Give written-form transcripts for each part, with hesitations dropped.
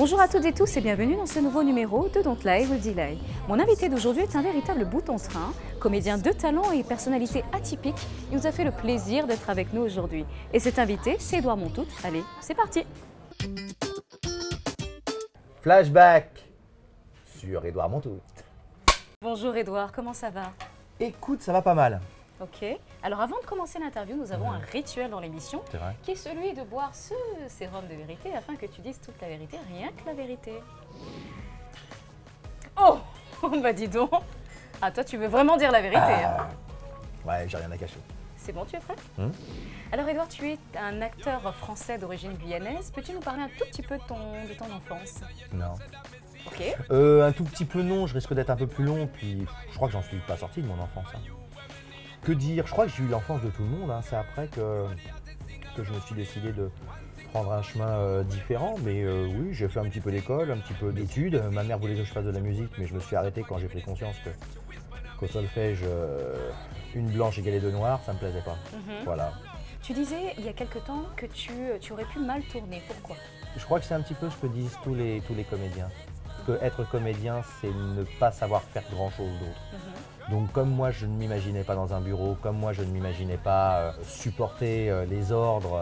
Bonjour à toutes et tous et bienvenue dans ce nouveau numéro de Don't Lie with Delay. Mon invité d'aujourd'hui est un véritable bout en train, comédien de talent et personnalité atypique. Il nous a fait le plaisir d'être avec nous aujourd'hui. Et cet invité, c'est Édouard Montout. Allez, c'est parti. Flashback sur Édouard Montout. Bonjour Édouard, comment ça va? Écoute, ça va pas mal. Ok. Alors avant de commencer l'interview, nous avons un rituel dans l'émission qui est celui de boire ce sérum de vérité afin que tu dises toute la vérité, rien que la vérité. Oh bah dis donc. Ah toi tu veux vraiment dire la vérité hein. Ouais, j'ai rien à cacher. C'est bon, tu es prêt? Alors Édouard, tu es un acteur français d'origine guyanaise. Peux-tu nous parler un tout petit peu de ton enfance? Non. Ok. Un tout petit peu non, je risque d'être un peu plus long, puis je crois que j'en suis pas sorti de mon enfance. Hein. Que dire? Je crois que j'ai eu l'enfance de tout le monde, hein. C'est après que je me suis décidé de prendre un chemin différent, mais oui, j'ai fait un petit peu d'école, un petit peu d'études. Ma mère voulait que je fasse de la musique, mais je me suis arrêté quand j'ai pris conscience qu'au solfège, une blanche égalée de noir, ça me plaisait pas. Voilà. Tu disais il y a quelque temps que tu aurais pu mal tourner, pourquoi? Je crois que c'est un petit peu ce que disent tous les comédiens. Que être comédien, c'est ne pas savoir faire grand-chose d'autre. Donc comme moi, je ne m'imaginais pas dans un bureau, comme moi, je ne m'imaginais pas supporter les ordres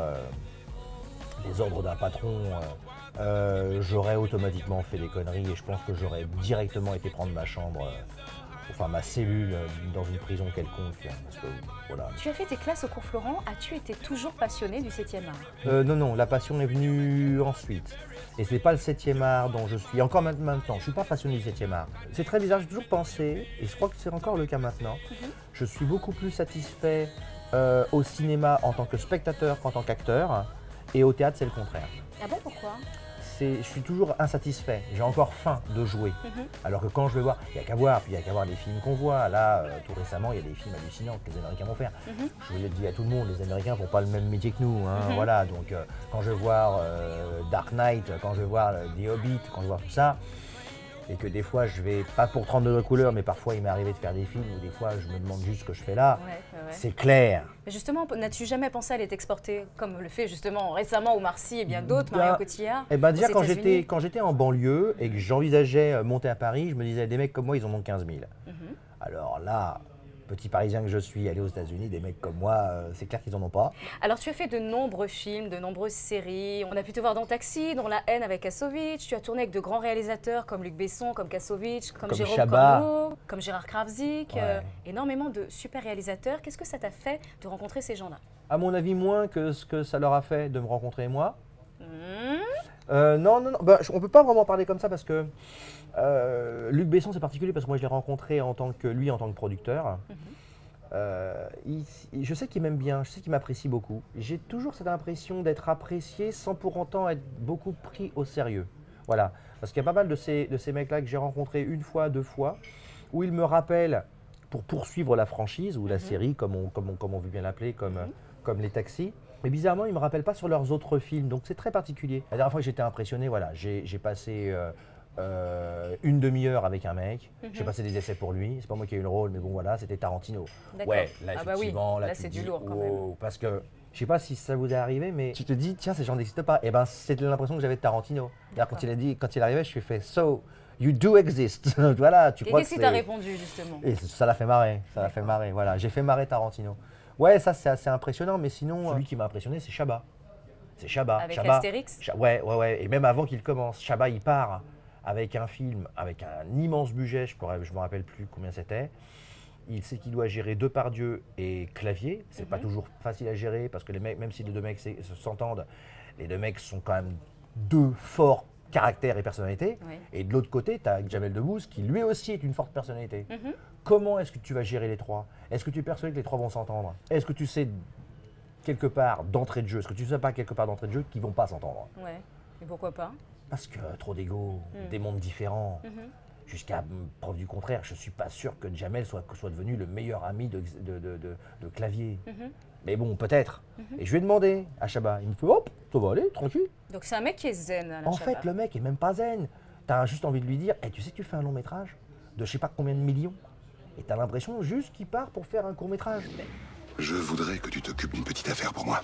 d'un patron, j'aurais automatiquement fait des conneries et je pense que j'aurais directement été prendre ma chambre, enfin ma cellule dans une prison quelconque. Parce que, voilà. Tu as fait tes classes au cours Florent, as-tu été toujours passionné du 7e art? Non, la passion est venue ensuite. Et c'est pas le 7e art dont je suis, encore maintenant, je ne suis pas passionné du 7e art. C'est très bizarre, j'ai toujours pensé, et je crois que c'est encore le cas maintenant, je suis beaucoup plus satisfait au cinéma en tant que spectateur qu'en tant qu'acteur, et au théâtre c'est le contraire. Ah bon, pourquoi? Je suis toujours insatisfait, j'ai encore faim de jouer. Alors que quand je vais voir, il n'y a qu'à voir, puis il n'y a qu'à voir les films qu'on voit. Là, tout récemment, il y a des films hallucinants que les Américains vont faire. Je vous l'ai dit à tout le monde, les Américains ne font pas le même métier que nous. Hein, voilà, donc quand je vais voir Dark Knight, quand je vais voir The Hobbit, quand je vois tout ça, et que des fois je vais, pas pour 32 de couleurs, mais parfois il m'est arrivé de faire des films où des fois je me demande juste ce que je fais là, c'est clair. Mais justement, n'as-tu jamais pensé à les exporter, comme le fait justement récemment Omar Sy et bien d'autres, Marion Cotillard? Eh ben déjà quand j'étais en banlieue et que j'envisageais monter à Paris, je me disais des mecs comme moi ils en ont 15 000. Alors là, petit Parisien que je suis, aller aux États-Unis, des mecs comme moi, c'est clair qu'ils en ont pas. Alors tu as fait de nombreux films, de nombreuses séries. On a pu te voir dans Taxi, dans La haine avec Kassovitch. Tu as tourné avec de grands réalisateurs comme Luc Besson, comme Kassovitch, comme Jérôme Corbeau, comme Gérard Krawczyk. Énormément de super réalisateurs. Qu'est-ce que ça t'a fait de rencontrer ces gens-là? À mon avis, moins que ce que ça leur a fait de me rencontrer moi. Non, bah, on peut pas vraiment parler comme ça parce que Luc Besson c'est particulier parce que moi je l'ai rencontré en tant que producteur. Je sais qu'il m'aime bien, je sais qu'il m'apprécie beaucoup. J'ai toujours cette impression d'être apprécié sans pour autant être beaucoup pris au sérieux. Voilà, parce qu'il y a pas mal de ces mecs-là que j'ai rencontrés une fois, deux fois, où ils me rappellent pour poursuivre la franchise ou la série, comme on veut bien l'appeler, comme les taxis. Mais bizarrement, ils ne me rappellent pas sur leurs autres films, donc c'est très particulier. La dernière fois que j'étais impressionné, voilà, j'ai passé une demi-heure avec un mec, j'ai passé des essais pour lui, c'est pas moi qui ai eu le rôle, mais bon voilà, c'était Tarantino. Ouais, là effectivement, là c'est du lourd quand même. Parce que, je sais pas si ça vous est arrivé, mais tu te dis, tiens, ces gens n'existent pas. Et ben, c'était l'impression que j'avais de Tarantino. Quand il arrivait, je lui ai fait, so, you do exist. Voilà, tu crois que c'est... Et qu'est-ce qu'il t'a répondu justement? Et ça l'a fait marrer, voilà, j'ai fait marrer Tarantino. Ouais, ça c'est assez impressionnant, mais sinon, celui qui m'a impressionné, c'est Chabat. C'est Chabat. Avec Astérix? Ouais, et même avant qu'il commence, Chabat, il part avec un film, avec un immense budget, je me rappelle plus combien c'était. Il sait qu'il doit gérer Depardieu et Clavier. C'est pas toujours facile à gérer parce que les mecs, même si les deux mecs s'entendent, les deux mecs sont quand même deux forts caractères et personnalités. Et de l'autre côté, tu as Jamel Debbouze qui lui aussi est une forte personnalité. Comment est-ce que tu vas gérer les trois? Est-ce que tu es persuadé que les trois vont s'entendre? Est-ce que tu sais quelque part d'entrée de jeu, est-ce que tu sais pas quelque part d'entrée de jeu qu'ils vont pas s'entendre? Ouais, et pourquoi pas? Parce que trop d'ego, des mondes différents. Jusqu'à preuve du contraire, je suis pas sûr que Jamel soit devenu le meilleur ami de Clavier. Mais bon, peut-être. Et je lui ai demandé à Chabat, il me fait hop, ça va aller, tranquille. Donc c'est un mec qui est zen, là, En fait, le mec est même pas zen. Tu as juste envie de lui dire, hey, tu sais que tu fais un long métrage de je sais pas combien de millions. Et tu as l'impression juste qu'il part pour faire un court métrage. Je voudrais que tu t'occupes d'une petite affaire pour moi.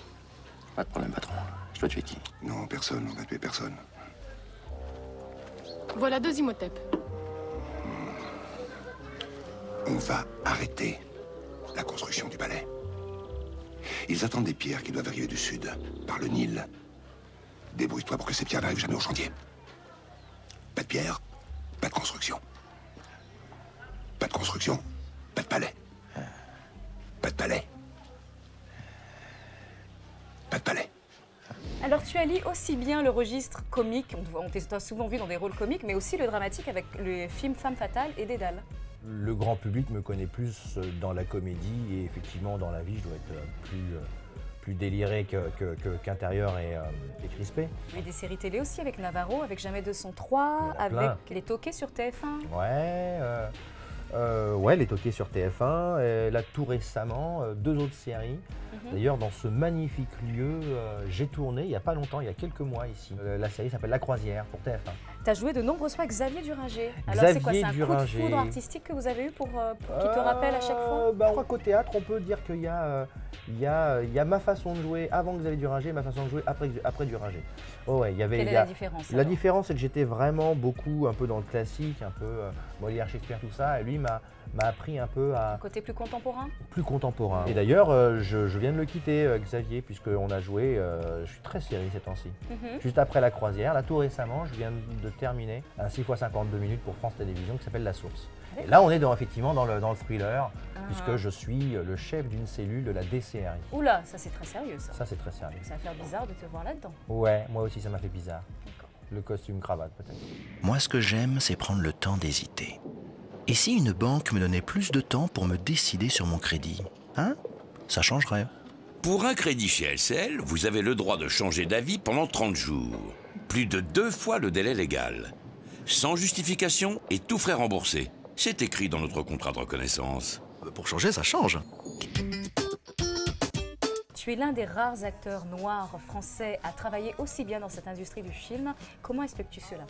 Pas de problème, patron. Je dois tuer qui? Non, personne, on va tuer personne. Voilà 2 Imhotep. On va arrêter la construction du palais. Ils attendent des pierres qui doivent arriver du sud, par le Nil. Débrouille-toi pour que ces pierres n'arrivent jamais au chantier. Pas de pierre, pas de construction. Pas de construction, pas de palais. Pas de palais. Pas de palais. Alors tu allies aussi bien le registre comique, on t'a souvent vu dans des rôles comiques, mais aussi le dramatique avec le film Femme fatale et Dédale. Le grand public me connaît plus dans la comédie et effectivement dans la vie, je dois être plus déliré qu'intérieur et crispé. Mais des séries télé aussi avec Navarro, avec Jamais 203, avec Les Toqués sur TF1. Ouais, Les Toqués sur TF1, là tout récemment, 2 autres séries. D'ailleurs, dans ce magnifique lieu, j'ai tourné il n'y a pas longtemps, il y a quelques mois ici. La série s'appelle La Croisière pour TF1. Tu as joué de nombreuses fois avec Xavier Duringer. Alors c'est quoi, c'est un coup de foudre artistique que vous avez eu pour qui te rappelle à chaque fois? Je crois qu'au théâtre, on peut dire qu'il y a ma façon de jouer avant Xavier Duringer et ma façon de jouer après Duringer. Oh ouais, Quelle est la différence? La différence, c'est que j'étais vraiment beaucoup un peu dans le classique, un peu Molière, Shakespeare, tout ça, et lui m'a appris un peu à... Un côté plus contemporain? Plus contemporain. Et d'ailleurs, je viens de le quitter, Xavier, puisqu'on a joué, je suis très série ces temps-ci. Juste après La Croisière, là tout récemment, je viens de terminer un 6x52 minutes pour France Télévisions qui s'appelle La Source. Et là, on est effectivement dans le thriller, puisque je suis le chef d'une cellule de la DCRI. Oula, ça c'est très sérieux ça. Ça c'est très sérieux. Ça va faire bizarre de te voir là-dedans. Ouais, moi aussi ça m'a fait bizarre. Le costume cravate peut-être. Moi ce que j'aime, c'est prendre le temps d'hésiter. Et si une banque me donnait plus de temps pour me décider sur mon crédit, hein? Ça changerait. Pour un crédit chez LCL, vous avez le droit de changer d'avis pendant 30 jours. Plus de 2 fois le délai légal. Sans justification et tout frais remboursés. C'est écrit dans notre contrat de reconnaissance. Pour changer, ça change. Tu es l'un des rares acteurs noirs français à travailler aussi bien dans cette industrie du film. Comment expliques-tu cela?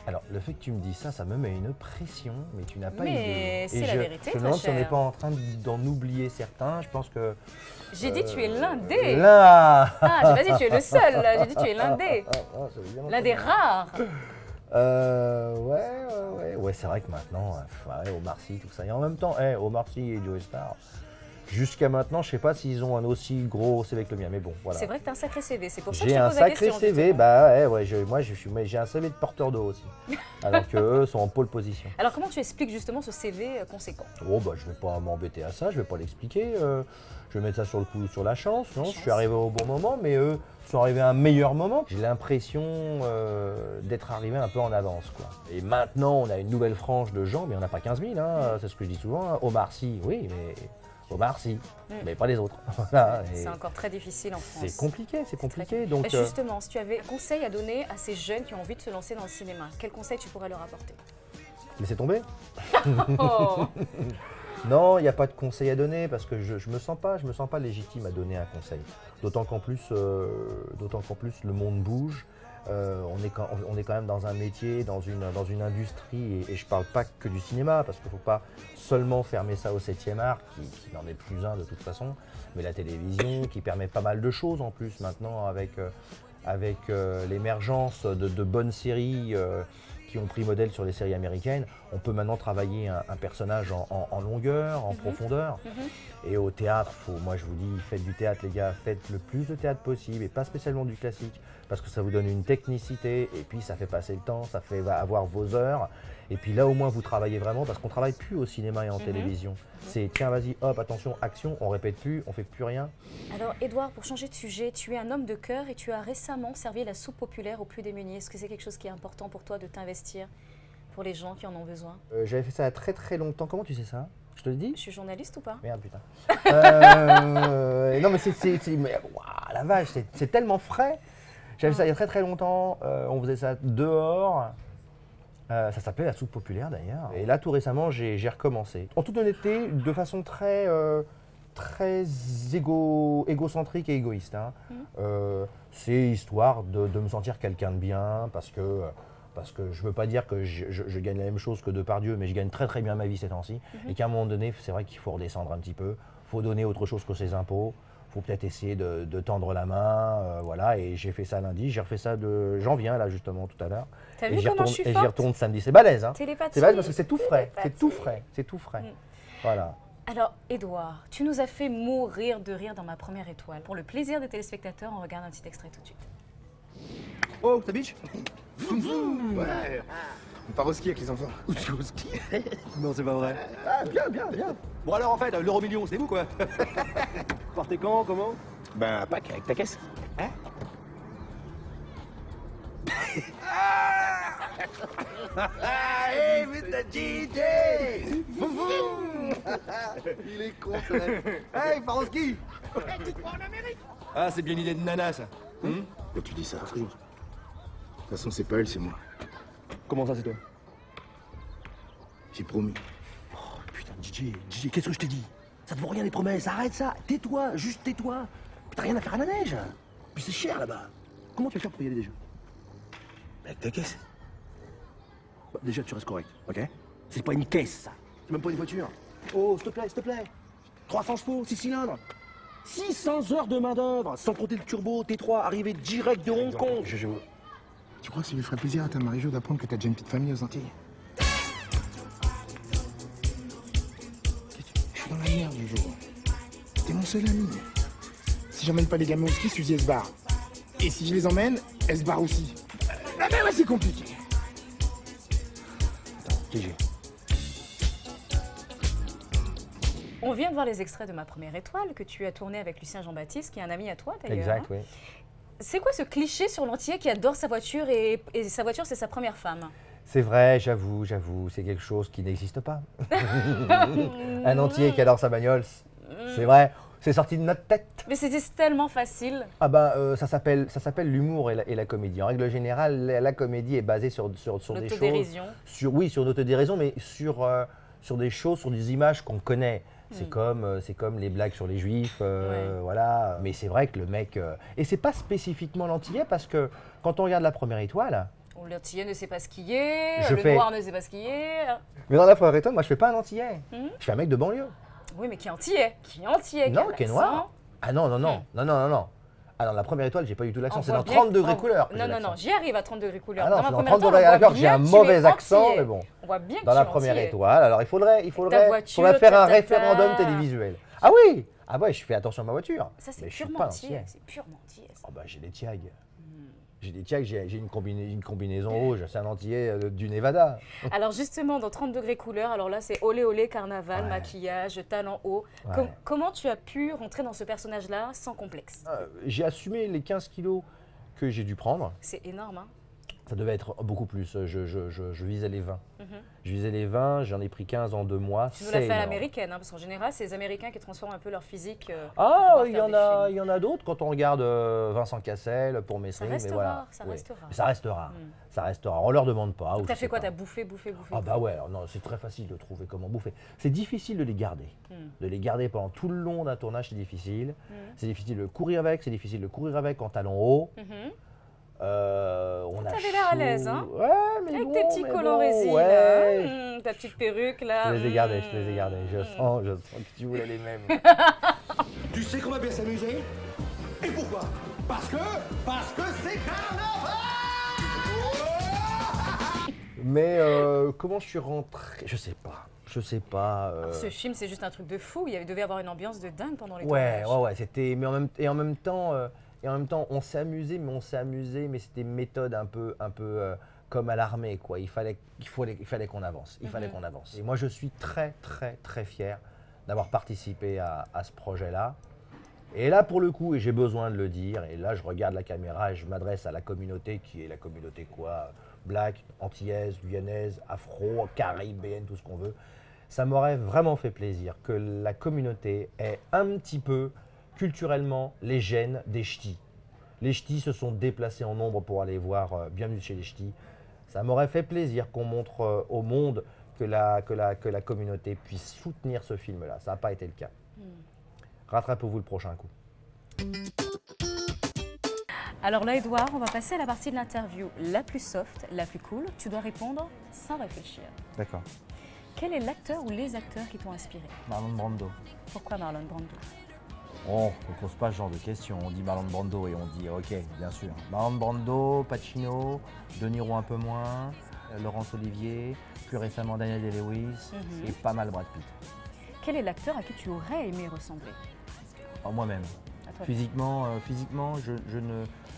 Alors, le fait que tu me dis ça, ça me met une pression, mais tu n'as pas idée. Mais c'est la vérité, je me demande si on n'est pas en train d'en oublier certains. Je pense que... J'ai dit tu es l'un des. Là. Ah, j'ai pas dit tu es le seul, j'ai dit tu es l'un des. L'un des rares. Ouais, c'est vrai que maintenant, Omar Sy, tout ça. Et en même temps, Omar Sy et Joe Star, jusqu'à maintenant, je sais pas s'ils ont un aussi gros CV que le mien, mais bon, voilà. C'est vrai que tu as un sacré CV, c'est pour ça que je je te pose la question. J'ai un sacré CV, moi j'ai un CV de porteur d'eau aussi, alors qu'eux sont en pole position. Alors comment tu expliques justement ce CV conséquent? Oh bah je vais pas m'embêter à ça, je vais pas l'expliquer, je vais mettre ça sur le coup, sur la chance, non, je suis arrivé au bon moment, mais eux sont arrivés à un meilleur moment. J'ai l'impression d'être arrivé un peu en avance, quoi. Et maintenant, on a une nouvelle frange de gens, mais on n'a pas 15 000, hein, c'est ce que je dis souvent. Hein. Omar Sy, oui, mais Omar Sy, mais pas les autres. Voilà, c'est encore très difficile en France. C'est compliqué. Donc, justement, si tu avais un conseil à donner à ces jeunes qui ont envie de se lancer dans le cinéma, quel conseil tu pourrais leur apporter? Laissez tomber. Oh. Non, il n'y a pas de conseil à donner parce que je me sens pas légitime à donner un conseil. D'autant qu'en plus, le monde bouge. On est quand même dans un métier, dans une industrie, et je parle pas que du cinéma, parce qu'il ne faut pas seulement fermer ça au 7e art, qui n'en est plus un de toute façon, mais la télévision, qui permet pas mal de choses en plus maintenant, avec l'émergence de bonnes séries qui ont pris modèle sur les séries américaines. On peut maintenant travailler un personnage en longueur, en profondeur. Et au théâtre, moi je vous dis, faites du théâtre les gars, faites le plus de théâtre possible, et pas spécialement du classique, parce que ça vous donne une technicité, et puis ça fait passer le temps, ça fait avoir vos heures, et puis là au moins vous travaillez vraiment, parce qu'on ne travaille plus au cinéma et en télévision. C'est tiens vas-y, hop, attention, action, on répète plus, on fait plus rien. Alors Édouard, pour changer de sujet, tu es un homme de cœur et tu as récemment servi la soupe populaire aux plus démunis. Est-ce que c'est quelque chose qui est important pour toi de t'investir pour les gens qui en ont besoin? J'avais fait ça il y a très très longtemps, comment tu sais ça? Je te le dis? Je suis journaliste ou pas? Merde putain. Non mais la vache, c'est tellement frais. J'avais fait ça il y a très très longtemps, on faisait ça dehors. Ça s'appelait la soupe populaire d'ailleurs. Et là tout récemment j'ai recommencé. En toute honnêteté, de façon très égocentrique et égoïste. Hein. C'est histoire de me sentir quelqu'un de bien, parce que je ne veux pas dire que je gagne la même chose que Depardieu, mais je gagne très très bien ma vie ces temps-ci. Et qu'à un moment donné, c'est vrai qu'il faut redescendre un petit peu. Il faut donner autre chose que ses impôts. faut peut-être essayer de tendre la main, voilà. Et j'ai fait ça lundi, j'ai refait ça j'en viens là justement tout à l'heure. T'as vu comment je suis forte? Et j'y retourne samedi. C'est balèze, hein. Télépathie. C'est balèze parce que c'est tout frais, c'est tout frais, c'est tout frais. Voilà. Alors, Édouard, tu nous as fait mourir de rire dans Ma Première Étoile. Pour le plaisir des téléspectateurs, on regarde un petit extrait tout de suite. Oh, ta biche? Ouais. On part au ski avec les enfants. Au ski? Non, c'est pas vrai. Ah, bien, bien, bien. Bon alors, en fait, l'euro million, c'est vous, quoi. Partez quand, comment? Ben, à Pâques, avec ta caisse. Hein? Hey, Mr. DJ! Il est con, ce mec. Hey, il part au ski! Tu crois en Amérique? Ah, c'est bien l'idée de Nana, ça. Pourquoi tu dis ça? De toute façon, c'est pas elle, c'est moi. Comment ça, c'est toi? J'ai promis. Oh, putain, DJ, qu'est-ce que je t'ai dit? Ça te vaut rien les promesses, arrête ça. Tais-toi, juste tais-toi. T'as rien à faire à la neige. Puis c'est cher là-bas. Comment tu vas faire pour y aller déjà? Avec ta caisse. Bah, déjà, tu restes correct, ok? C'est pas une caisse, ça. C'est même pas une voiture. Oh, s'il te plaît. 300 chevaux, 6 cylindres. 600 heures de main-d'œuvre, sans compter le turbo T3 arrivé direct de Hong Kong. Tu crois que ça lui ferait plaisir à ta Marie-Jo d'apprendre que t'as déjà une petite famille aux Antilles? Je suis dans la merde, Jojo. T'es mon seul ami. Si j'emmène pas les gamins au ski, Suzy, elle se barre. Et si je les emmène, elle se barre aussi. Ah ben ouais, c'est compliqué. Attends, GG. On vient de voir les extraits de Ma Première Étoile que tu as tourné avec Lucien Jean-Baptiste, qui est un ami à toi d'ailleurs. Exact, hein. oui. C'est quoi ce cliché sur l'antillais qui adore sa voiture et sa voiture, c'est sa première femme? C'est vrai, j'avoue, c'est quelque chose qui n'existe pas. Un Antillais qui adore sa bagnole, c'est vrai, c'est sorti de notre tête. Mais c'était tellement facile. Ah ben, ça s'appelle l'humour et la comédie. En règle générale, la comédie est basée sur des choses. L'autodérision. Oui, sur l'autodérision, mais sur des choses, sur des images qu'on connaît. C'est comme les blagues sur les juifs, voilà. Mais c'est vrai que le mec... et c'est pas spécifiquement l'antillais, parce que quand on regarde La Première Étoile... L'antillais ne sait pas skier, le noir ne sait pas skier. Mais dans La Première Étoile, moi je fais pas un antillais. Je fais un mec de banlieue. Oui, mais qui est antillais. Non, qui est noir. Ah non. Ah, dans La Première Étoile, j'ai pas du tout l'accent. C'est dans 30 degrés couleur. Non, j'y arrive à 30 degrés couleur. Ah non, dans dans 30 degrés couleur, j'ai un mauvais accent, mais bon. On voit bien que dans La Première Étoile, alors il faudrait faire un référendum télévisuel. Ah oui. Ah ouais, je fais attention à ma voiture. Ça, c'est purement antillais. C'est purement antillais. Oh bah, j'ai des Tiag. J'ai une combinaison rouge, c'est un antillais du Nevada. Alors justement, dans 30 degrés couleur, alors là c'est olé olé, carnaval, maquillage, talent haut. Comment tu as pu rentrer dans ce personnage-là sans complexe? J'ai assumé les 15 kilos que j'ai dû prendre. C'est énorme, hein? Ça devait être beaucoup plus, je visais les 20. Je visais les 20, j'en ai pris 15 en 2 mois. Tu nous l'as fait à l'américaine, hein, parce qu'en général, c'est les Américains qui transforment un peu leur physique. Il y en a d'autres quand on regarde Vincent Cassel pour Messi. Ça reste rare, ça restera. Ça restera, on leur demande pas. T'as fait quoi? T'as bouffé? Ah bah ouais, alors non, c'est très facile de trouver comment bouffer. C'est difficile de les garder. De les garder pendant tout le long d'un tournage, c'est difficile. C'est difficile de courir avec, en talons hauts. T'avais l'air à l'aise, hein? Ouais, mais avec bon, tes petits collants résine, ta petite perruque, là. Je les ai gardés. Je sens que tu voulais les mêmes. Tu sais qu'on va bien s'amuser? Et pourquoi? Parce que c'est carnaval! Mais comment je suis rentré? Je sais pas. Alors, ce film, c'est juste un truc de fou. Il devait y avoir une ambiance de dingue pendant les tournages. Ouais, c'était... Mais en même temps, on s'est amusé, mais c'était une méthode un peu comme à l'armée, quoi. Il fallait qu'on avance. Et moi, je suis très, très, très fier d'avoir participé à ce projet-là. Et là, pour le coup, et j'ai besoin de le dire, et là, je regarde la caméra et je m'adresse à la communauté, qui est la communauté quoi? Black, antillaise, guyanaise, afro, caribéenne, tout ce qu'on veut. Ça m'aurait vraiment fait plaisir que la communauté ait un petit peu, culturellement, les gènes des ch'tis. Les ch'tis se sont déplacés en nombre pour aller voir Bienvenue chez les ch'tis. Ça m'aurait fait plaisir qu'on montre au monde que la communauté puisse soutenir ce film-là. Ça n'a pas été le cas. Rattrapez-vous le prochain coup. Alors là, Édouard, on va passer à la partie de l'interview la plus soft, la plus cool. Tu dois répondre sans réfléchir. D'accord. Quel est l'acteur ou les acteurs qui t'ont inspiré? Marlon Brando. Pourquoi Marlon Brando? Oh, on ne pose pas ce genre de questions. On dit Marlon Brando et on dit ok, bien sûr. Marlon Brando, Pacino, De Niro un peu moins, Laurence Olivier, plus récemment Daniel Day-Lewis et pas mal Brad Pitt. Quel est l'acteur à qui tu aurais aimé ressembler? Moi-même. Physiquement,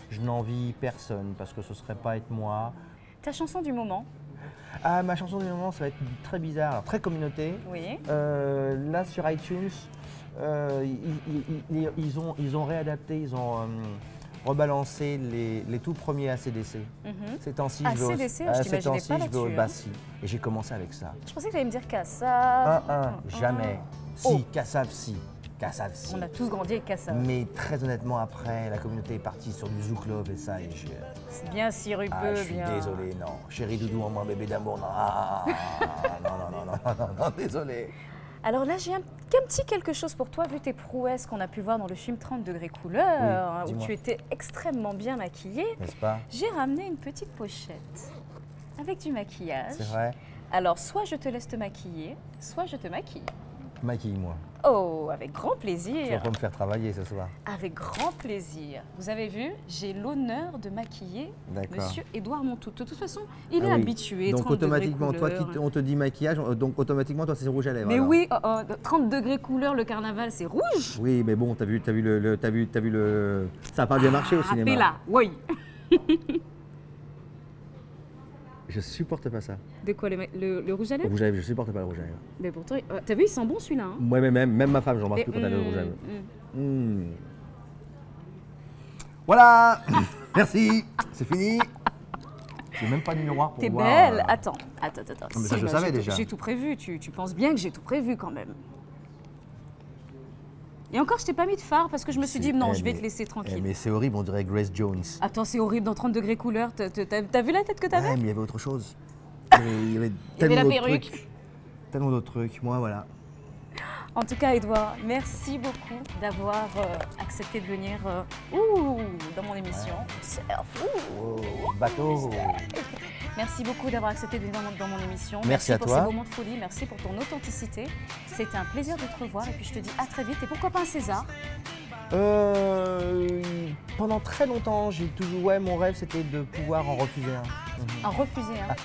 je n'envie personne parce que ce ne serait pas être moi. Ta chanson du moment? Ah, ma chanson du moment, ça va être très bizarre, alors, très communauté. Oui. Là, sur iTunes, ils ont réadapté, ils ont rebalancé les tout premiers AC/DC. Ces temps-ci, je vais au Bassi. Et j'ai commencé avec ça. Je pensais que tu allais me dire Kassav. Jamais. Si, Kassav, si. On a tous grandi avec Kassav. Mais très honnêtement, après, la communauté est partie sur du Zouk Love et ça. C'est bien sirupeux, je suis désolé, non. Chéri Doudou, en moi, bébé d'amour, non. Non, désolé. Alors là, j'ai un petit quelque chose pour toi, vu tes prouesses qu'on a pu voir dans le film 30 degrés couleur, où tu étais extrêmement bien maquillée. N'est-ce pas? J'ai ramené une petite pochette avec du maquillage. C'est vrai? Alors, soit je te laisse te maquiller, soit je te maquille. Maquille-moi. Oh, avec grand plaisir. Tu vas pas me faire travailler ce soir. Avec grand plaisir. Vous avez vu, j'ai l'honneur de maquiller Monsieur Édouard Montout. De toute façon, il est habitué. Donc automatiquement, toi, on te dit maquillage, donc automatiquement, toi, c'est rouge à lèvres. Mais alors. Oui, 30 degrés couleur, le carnaval, c'est rouge. Oui, mais bon, t'as vu le. Ça n'a pas bien marché au cinéma. Là, oui. Je supporte pas ça. De quoi, le rouge à lèvres? Le rouge à lèvres, je supporte pas le rouge à lèvres. Mais pourtant, t'as vu, il sent bon celui-là. Hein? Ouais, mais même ma femme, j'en marche plus quand elle a le rouge à lèvres. Voilà. Merci. C'est fini. J'ai même pas de miroir pour voir. T'es belle. Attends. Mais ça, je savais déjà. J'ai tout prévu. Tu penses bien que j'ai tout prévu quand même. Et encore, je t'ai pas mis de phare parce que je me suis dit, non, je vais te laisser tranquille. Mais c'est horrible, on dirait Grace Jones. Attends, c'est horrible dans 30 degrés couleur. T'as vu la tête que t'avais? Ouais, mais il y avait autre chose. Il y avait la perruque. Tellement d'autres trucs. Moi, voilà. En tout cas, Édouard, merci beaucoup d'avoir accepté de venir dans mon émission. Surf. Bateau. Merci beaucoup d'avoir accepté de venir dans mon émission. Merci à toi. Merci pour ces moments de folie. Merci pour ton authenticité. C'était un plaisir de te revoir. Et puis, je te dis à très vite. Et pourquoi pas un César? Pendant très longtemps, mon rêve, c'était de pouvoir en refuser un. En refuser un?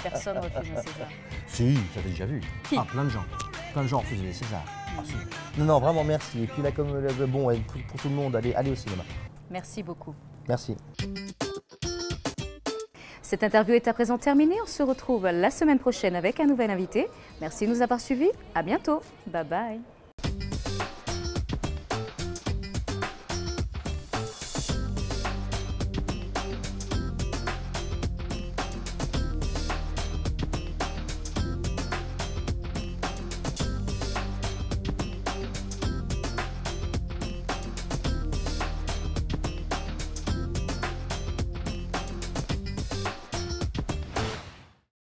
Personne ne refuse un César. Si, j'avais déjà vu. Qui? Plein de gens. Plein de gens refusaient les Césars. Si. Non, vraiment, merci. Et puis là, comme bon, pour tout le monde, allez au cinéma. Merci beaucoup. Merci. Cette interview est à présent terminée. On se retrouve la semaine prochaine avec un nouvel invité. Merci de nous avoir suivis. À bientôt. Bye bye.